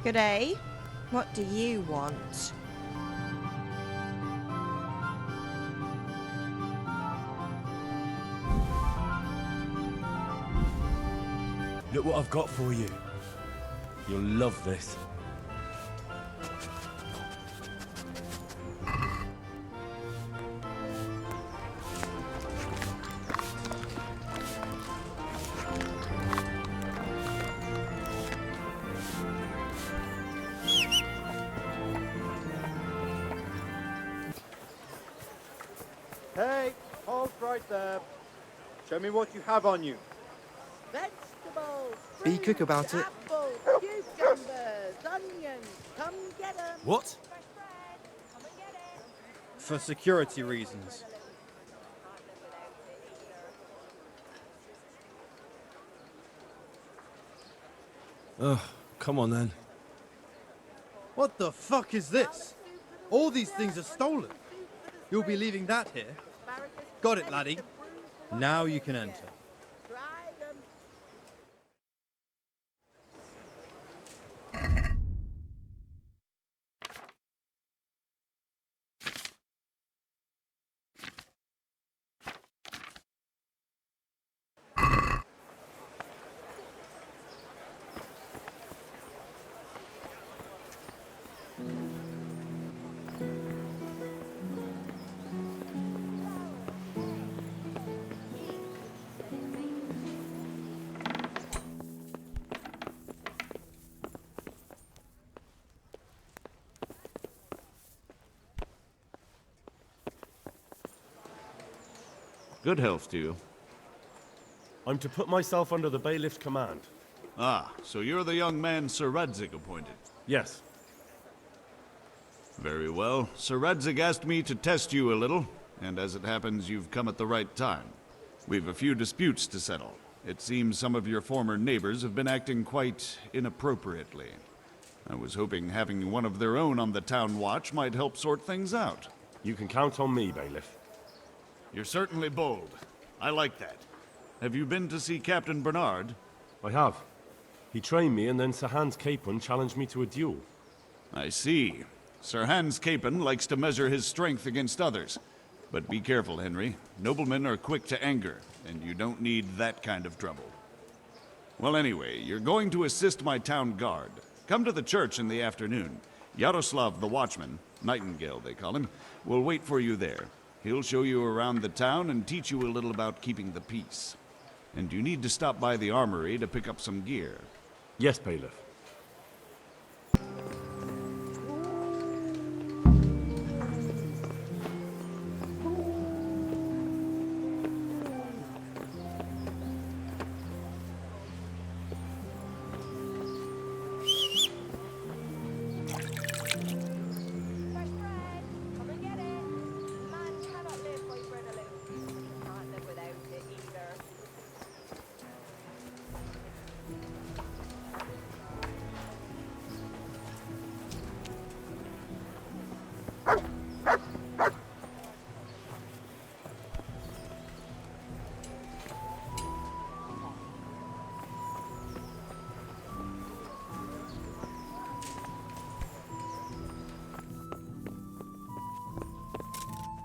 Good day. What do you want? Look what I've got for you. You'll love this. Hey, hold right there. Show me what you have on you. Vegetables, Be quick about it. apples, cucumbers, onions. Come get 'em. What? For security reasons. Ugh, come on then. What the fuck is this? All these things are stolen. You'll be leaving that here? Got it, laddie. Now you can enter. Try 'em. Good health to you. I'm to put myself under the bailiff's command. Ah, so you're the young man Sir Radzig appointed. Yes. Very well. Sir Radzig asked me to test you a little, and as it happens, you've come at the right time. We've a few disputes to settle. It seems some of your former neighbors have been acting quite inappropriately. I was hoping having one of their own on the town watch might help sort things out. You can count on me, bailiff. You're certainly bold. I like that. Have you been to see Captain Bernard? I have. He trained me, and then Sir Hans Capon challenged me to a duel. I see. Sir Hans Capon likes to measure his strength against others. But be careful, Henry. Noblemen are quick to anger, and you don't need that kind of trouble. Well, anyway, you're going to assist my town guard. Come to the church in the afternoon. Yaroslav the watchman, Nightingale they call him, will wait for you there. He'll show you around the town and teach you a little about keeping the peace. And you need to stop by the armory to pick up some gear. Yes, bailiff.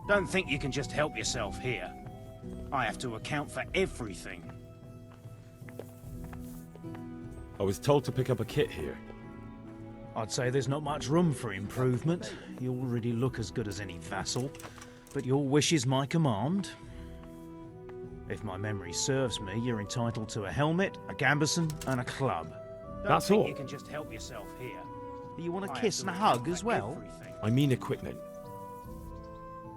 Don't think you can just help yourself here. I have to account for everything. I was told to pick up a kit here. I'd say there's not much room for improvement. You already look as good as any vassal, but your wish is my command. If my memory serves me, you're entitled to a helmet, a gambeson, and a club. That's Don't think all. you can just help yourself here. You want a kiss and a hug as well? I mean equipment.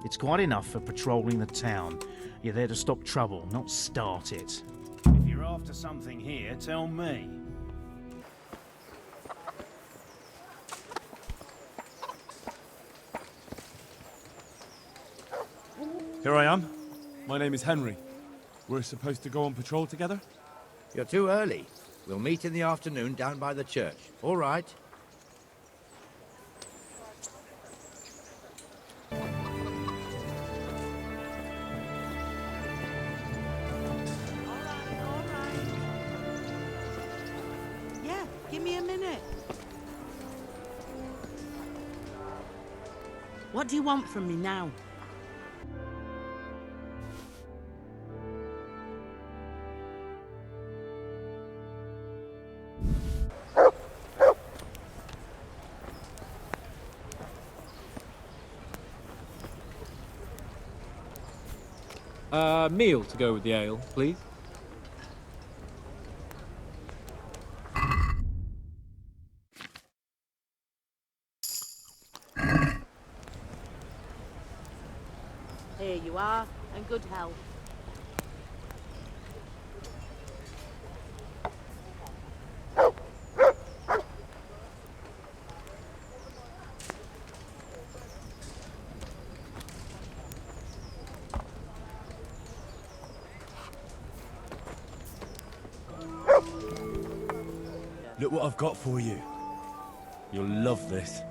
It's quite enough for patrolling the town. You're there to stop trouble, not start it. If you're after something here, tell me. Here I am. My name is Henry. We're supposed to go on patrol together? You're too early. We'll meet in the afternoon down by the church. All right. Yeah, give me a minute. What do you want from me now? Meal to go with the ale, please. Here you are, and good health. Look what I've got for you. You'll love this.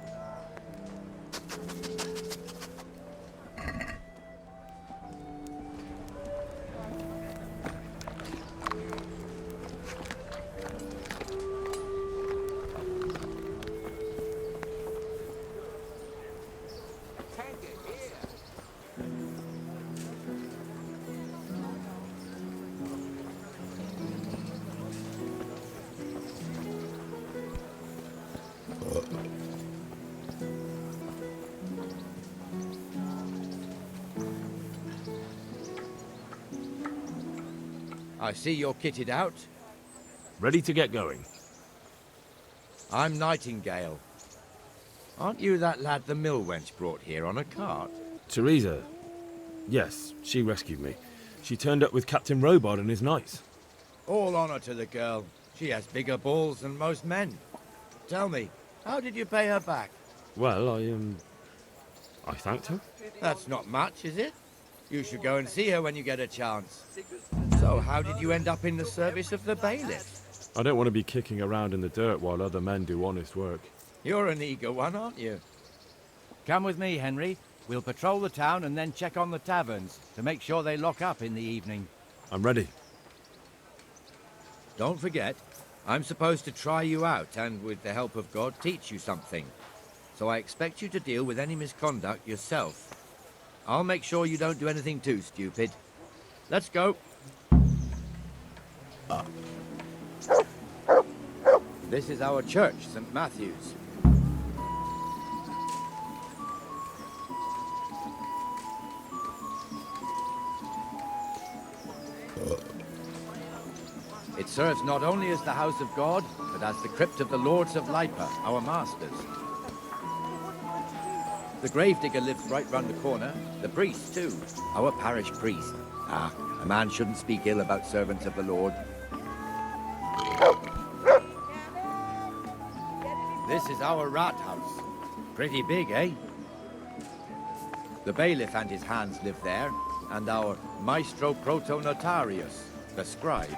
I see you're kitted out. Ready to get going. I'm Nightingale. Aren't you that lad the mill wench brought here on a cart? Teresa. Yes, she rescued me. She turned up with Captain Robard and his knights. All honor to the girl. She has bigger balls than most men. Tell me, how did you pay her back? Well, I thanked her. That's not much, is it? You should go and see her when you get a chance. So, how did you end up in the service of the bailiff? I don't want to be kicking around in the dirt while other men do honest work. You're an eager one, aren't you? Come with me, Henry. We'll patrol the town and then check on the taverns to make sure they lock up in the evening. I'm ready. Don't forget, I'm supposed to try you out and, with the help of God, teach you something. So I expect you to deal with any misconduct yourself. I'll make sure you don't do anything too stupid. Let's go. This is our church, St. Matthew's. It serves not only as the house of God, but as the crypt of the Lords of Lipa, our masters. The gravedigger lives right round the corner. The priest, too. Our parish priest. Ah, a man shouldn't speak ill about servants of the Lord. This is our rat house. Pretty big, eh? The bailiff and his hands live there, and our maestro protonotarius, the scribe.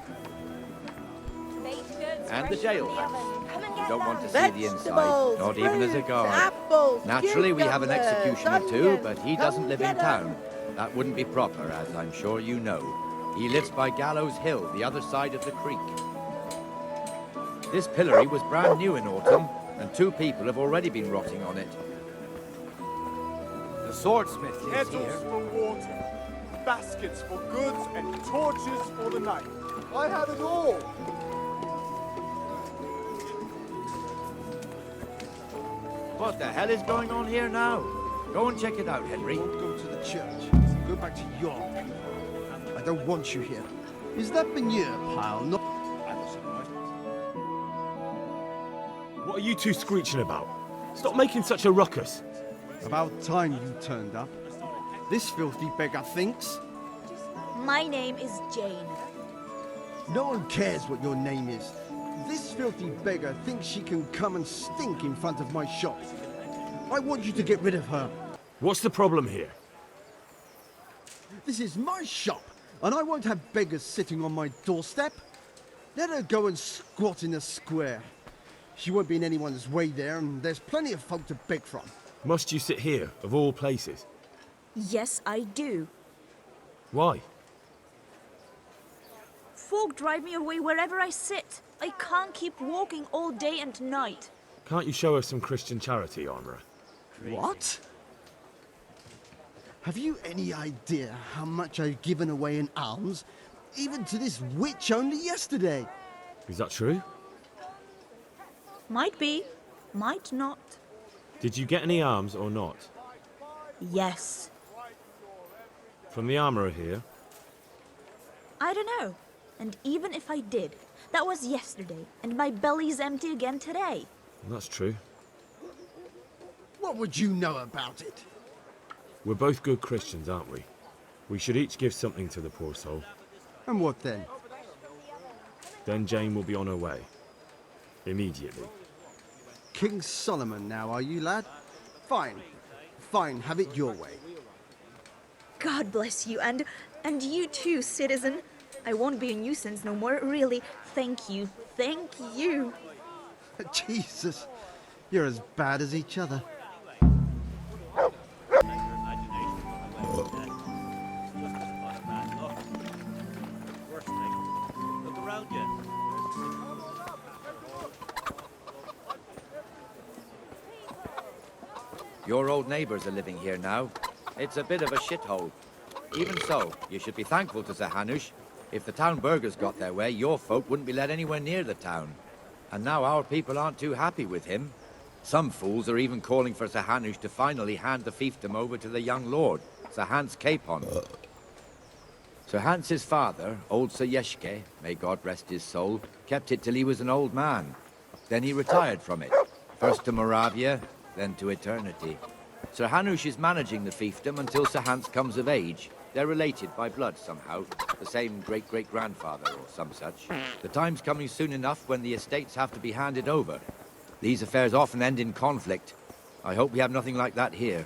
And the jailhouse. You don't want to see the inside, not even as a guard. Apples, Naturally, we have an cucumbers, executioner too, onions. but he Come doesn't live in get 'em. town. That wouldn't be proper, as I'm sure you know. He lives by Gallows Hill, the other side of the creek. This pillory was brand new in autumn, and 2 people have already been rotting on it. The swordsmith lives Kettles here. for water, baskets for goods, and torches for the night. I have it all. What the hell is going on here now? Go and check it out, Henry. Don't go to the church. Go back to your people. I don't want you here. Is that manure pile not... What are you two screeching about? Stop making such a ruckus. About time you turned up. This filthy beggar thinks. My name is Jane. No one cares what your name is. This filthy beggar thinks she can come and stink in front of my shop. I want you to get rid of her. What's the problem here? This is my shop, and I won't have beggars sitting on my doorstep. Let her go and squat in the square. She won't be in anyone's way there, and there's plenty of folk to beg from. Must you sit here, of all places? Yes, I do. Why? Folk drive me away wherever I sit. I can't keep walking all day and night. Can't you show us some Christian charity, Armourer? What? Have you any idea how much I've given away in alms, even to this witch only yesterday? Is that true? Might be, might not. Did you get any arms or not? Yes. From the armourer here? I don't know. And even if I did, that was yesterday, and my belly's empty again today. That's true. What would you know about it? We're both good Christians, aren't we? We should each give something to the poor soul. And what then? Then Jane will be on her way. Immediately. King Solomon now, are you, lad? Fine. Fine, have it your way. God bless you, and you too, citizen. I won't be a nuisance no more, really. Thank you, thank you. Jesus, you're as bad as each other. Your old neighbours are living here now. It's a bit of a shithole. Even so, you should be thankful to Sir Hanush. If the town burghers got their way, your folk wouldn't be let anywhere near the town. And now our people aren't too happy with him. Some fools are even calling for Sir Hanush to finally hand the fiefdom over to the young lord, Sir Hans Capon. Sir Hans's father, old Sir Yeshke, may God rest his soul, kept it till he was an old man. Then he retired from it, first to Moravia, then to eternity. Sir Hanush is managing the fiefdom until Sir Hans comes of age. They're related by blood somehow, the same great-great-grandfather or some such. The time's coming soon enough when the estates have to be handed over. These affairs often end in conflict. I hope we have nothing like that here.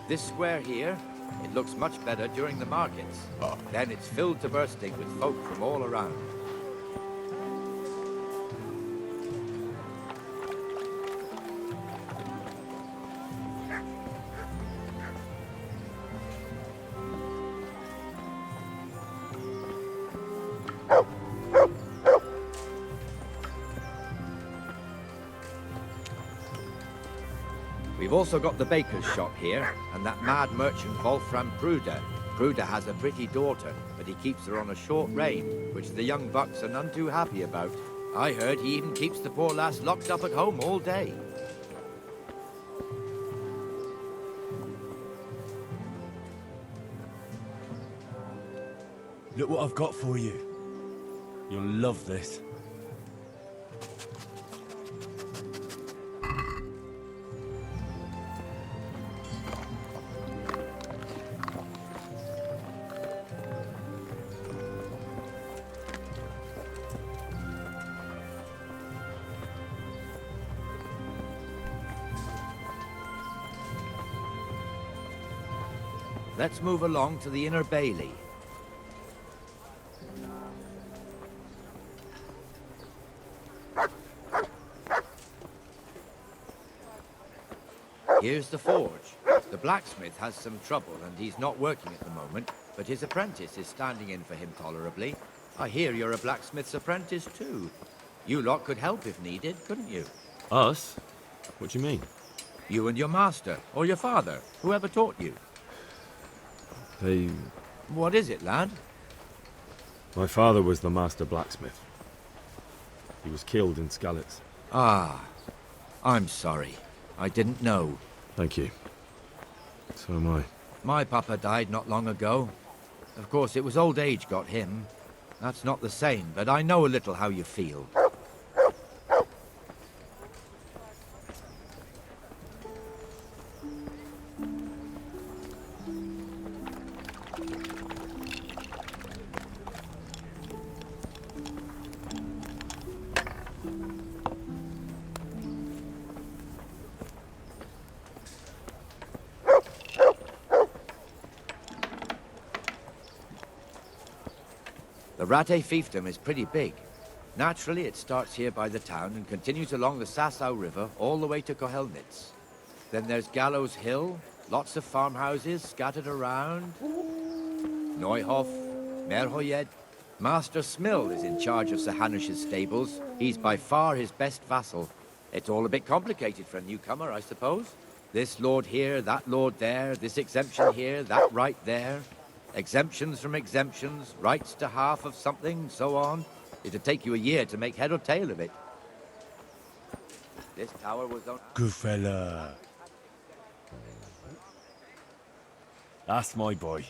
This square here, it looks much better during the markets. Then it's filled to bursting with folk from all around. We've also got the baker's shop here, and that mad merchant Wolfram Pruder. Pruder has a pretty daughter, but he keeps her on a short rein, which the young bucks are none too happy about. I heard he even keeps the poor lass locked up at home all day. Look what I've got for you. You'll love this. Let's move along to the inner bailey. Here's the forge. The blacksmith has some trouble and he's not working at the moment, but his apprentice is standing in for him tolerably. I hear you're a blacksmith's apprentice too. You lot could help if needed, couldn't you? Us? What do you mean? You and your master, or your father, whoever taught you. They... What is it, lad? My father was the master blacksmith. He was killed in Skalitz. Ah, I'm sorry. I didn't know. Thank you. So am I. My papa died not long ago. Of course, it was old age got him. That's not the same, but I know a little how you feel. The Rattay fiefdom is pretty big. Naturally, it starts here by the town and continues along the Sasau River all the way to Kohelnitz. Then there's Gallows Hill, lots of farmhouses scattered around. Neuhof, Merhoyed. Master Smill is in charge of Sir Hanish's stables. He's by far his best vassal. It's all a bit complicated for a newcomer, I suppose. This lord here, that lord there, this exemption here, that right there. Exemptions from exemptions, rights to half of something, so on. It'd take you a year to make head or tail of it. This tower was on... Good fella. That's my boy.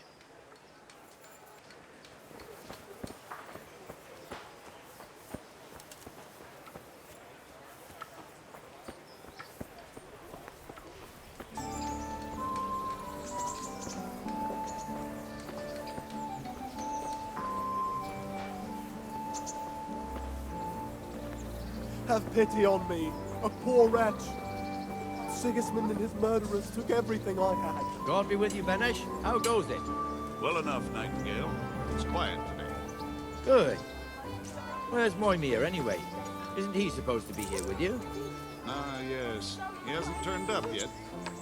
Have pity on me, a poor wretch. Sigismund and his murderers took everything I had. God be with you, Benesh. How goes it? Well enough, Nightingale. It's quiet today. Good. Where's Moimir, anyway? Isn't he supposed to be here with you? Ah, yes. He hasn't turned up yet.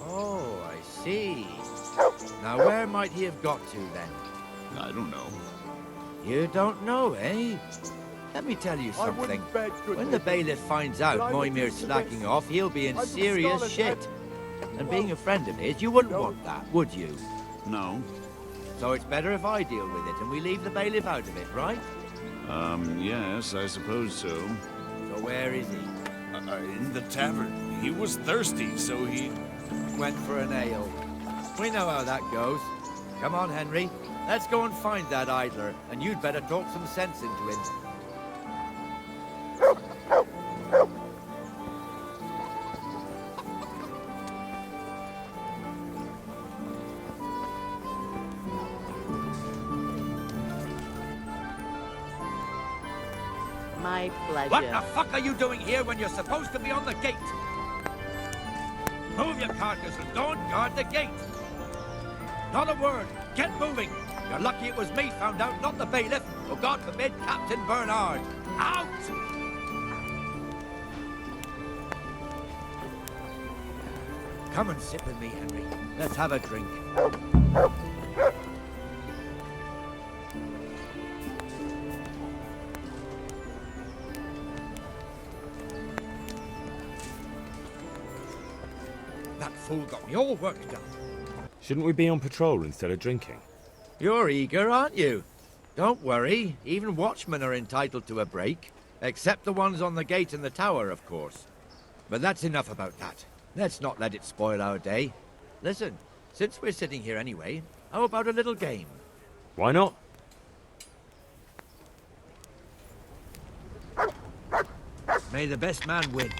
Oh, I see. Now, where might he have got to, then? I don't know. You don't know, eh? Let me tell you something. When the bailiff finds out Moimir's slacking off, he'll be in serious shit. And being a friend of his, you wouldn't want that, would you? No. So it's better if I deal with it and we leave the bailiff out of it, right? Yes, I suppose so. So where is he? In the tavern. He was thirsty, so he... went for an ale. We know how that goes. Come on, Henry. Let's go and find that idler, and you'd better talk some sense into him. My pleasure. What the fuck are you doing here when you're supposed to be on the gate? Move your carcass and go and guard the gate. Not a word. Get moving. You're lucky it was me found out, not the bailiff, or God forbid, Captain Bernard. Out! Come and sit with me, Henry. Let's have a drink. That fool got me all worked up. Shouldn't we be on patrol instead of drinking? You're eager, aren't you? Don't worry. Even watchmen are entitled to a break. Except the ones on the gate and the tower, of course. But that's enough about that. Let's not let it spoil our day. Listen, since we're sitting here anyway, how about a little game? Why not? May the best man win.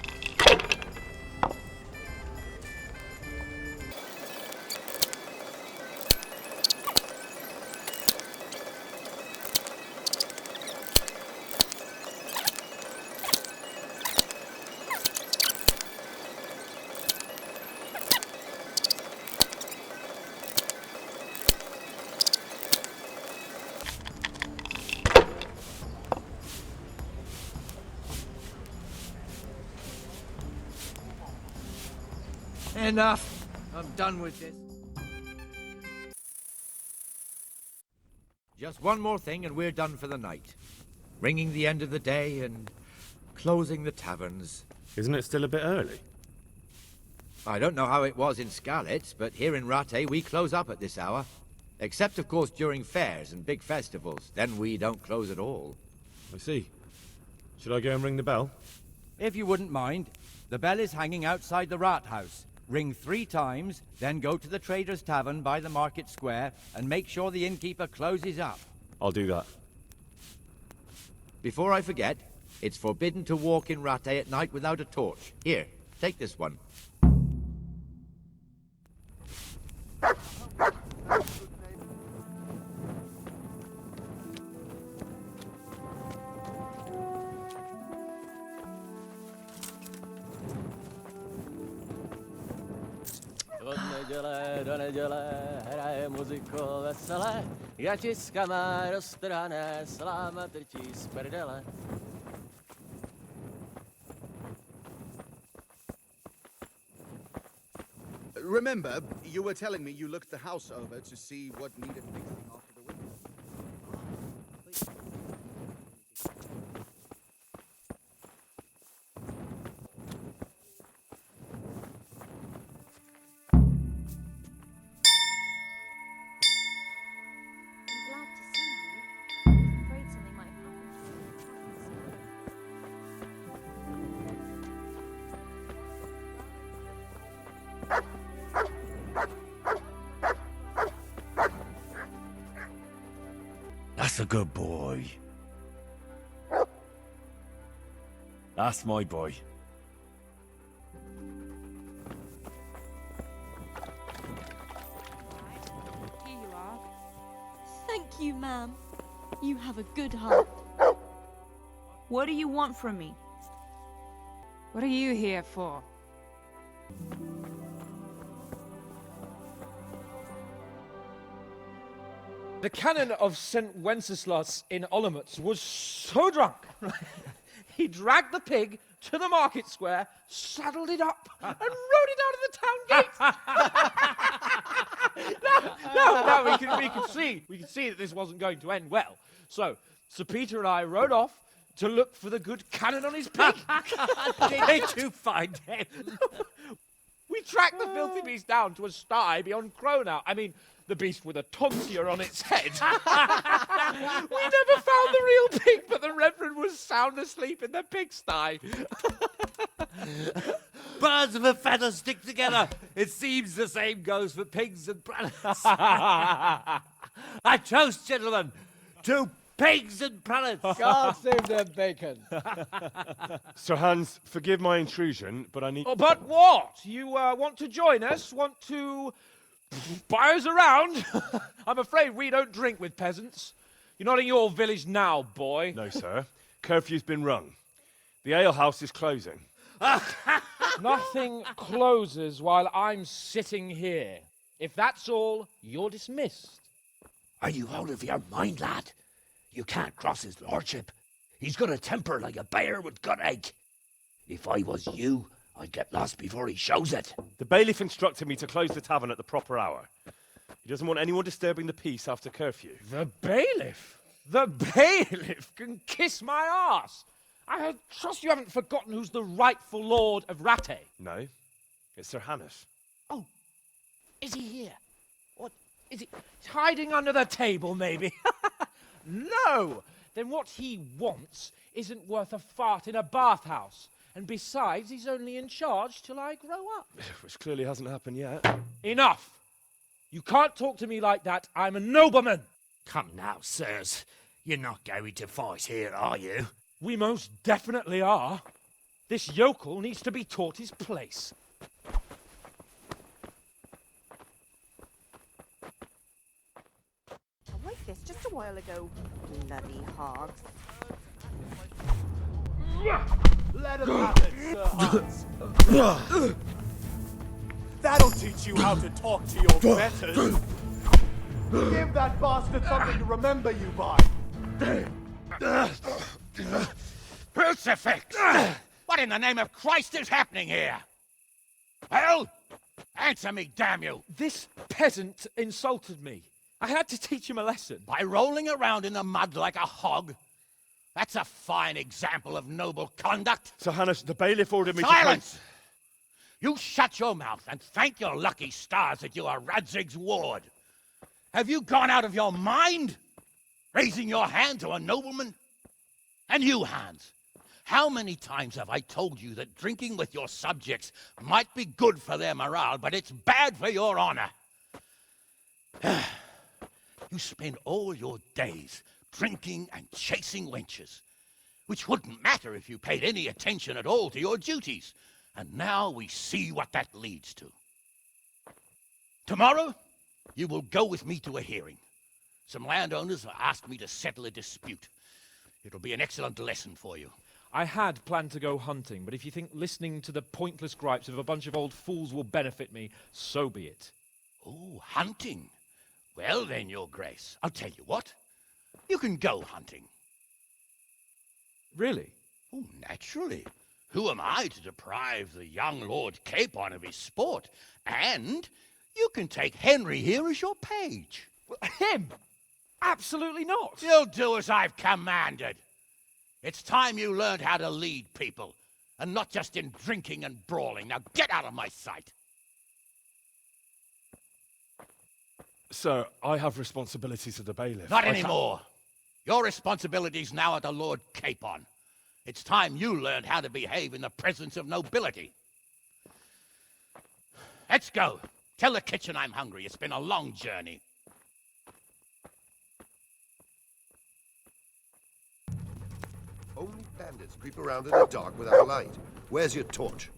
Enough. I'm done with this. Just one more thing and we're done for the night. Ringing the end of the day and closing the taverns. Isn't it still a bit early? I don't know how it was in Skalitz, but here in Rattay we close up at this hour. Except, of course, during fairs and big festivals. Then we don't close at all. I see. Should I go and ring the bell? If you wouldn't mind, the bell is hanging outside the Rathaus. Ring 3 times, then go to the Trader's Tavern by the Market Square and make sure the innkeeper closes up. I'll do that. Before I forget, it's forbidden to walk in Rattay at night without a torch. Here, take this one. muziku veselé, já tiskama roztrané, sláma trčí z prdele. Remember, you were telling me you looked the house over to see what needed fixing after the winter. I'm glad to see you. I was afraid something might happen to you. That's a good boy. That's my boy. Here you are. Thank you, ma'am. You have a good heart. What do you want from me? What are you here for? The canon of St. Wenceslas in Olomouc was so drunk, he dragged the pig to the market square, saddled it up, and rode it out of the town gate. No, we can see that this wasn't going to end well. So, Sir Peter and I rode off to look for the good canon on his pig. Did you find him? We tracked the filthy beast down to a sty beyond Cronau. I mean, the beast with a tonsure on its head. We never found the real pig, but the Reverend was sound asleep in the pigsty. Birds of a feather stick together. It seems the same goes for pigs and prelates. I toast, gentlemen, to pigs and prelates. God save the bacon. Sir Hans, forgive my intrusion, but I need... Oh, but what? You want to join us? Want to buy us around? I'm afraid we don't drink with peasants. You're not in your village now, boy. No, sir. Curfew's been rung. The alehouse is closing. Nothing closes while I'm sitting here. If that's all, you're dismissed. Are you out of your mind, lad? You can't cross his lordship. He's got a temper like a bear with gut ache. If I was you, I'd get lost before he shows it. The bailiff instructed me to close the tavern at the proper hour. He doesn't want anyone disturbing the peace after curfew. The bailiff? The bailiff can kiss my arse. I trust you haven't forgotten who's the rightful lord of Rattay. No, it's Sir Hannes. Oh, is he here? What, is he hiding under the table, maybe? No! Then what he wants isn't worth a fart in a bathhouse. And besides, he's only in charge till I grow up. Which clearly hasn't happened yet. Enough! You can't talk to me like that. I'm a nobleman. Come now, sirs. You're not going to fight here, are you? We most definitely are. This yokel needs to be taught his place. I like this just a while ago. Bloody hogs. Let him have it, Sir Hans. That'll teach you how to talk to your betters. Give that bastard something to remember you by. Crucifix! What in the name of Christ is happening here? Well, answer me, damn you! This peasant insulted me. I had to teach him a lesson. By rolling around in the mud like a hog? That's a fine example of noble conduct. Sir Hannes, the bailiff ordered me to... Silence! You shut your mouth and thank your lucky stars that you are Radzig's ward. Have you gone out of your mind? Raising your hand to a nobleman? And you, Hans, how many times have I told you that drinking with your subjects might be good for their morale, but it's bad for your honor? You spend all your days drinking and chasing wenches, which wouldn't matter if you paid any attention at all to your duties. And now we see what that leads to. Tomorrow, you will go with me to a hearing. Some landowners have asked me to settle a dispute. It'll be an excellent lesson for you. I had planned to go hunting, but if you think listening to the pointless gripes of a bunch of old fools will benefit me, so be it. Oh, hunting. Well then, Your Grace, I'll tell you what. You can go hunting. Really? Oh, naturally. Who am I to deprive the young Lord Capon of his sport? And you can take Henry here as your page. Him? Absolutely not. You'll do as I've commanded. It's time you learned how to lead people, and not just in drinking and brawling. Now get out of my sight. Sir, I have responsibilities of the bailiff. Not anymore. Your responsibilities now are the Lord Capon. It's time you learned how to behave in the presence of nobility. Let's go. Tell the kitchen I'm hungry. It's been a long journey. Only bandits creep around in the dark without light. Where's your torch?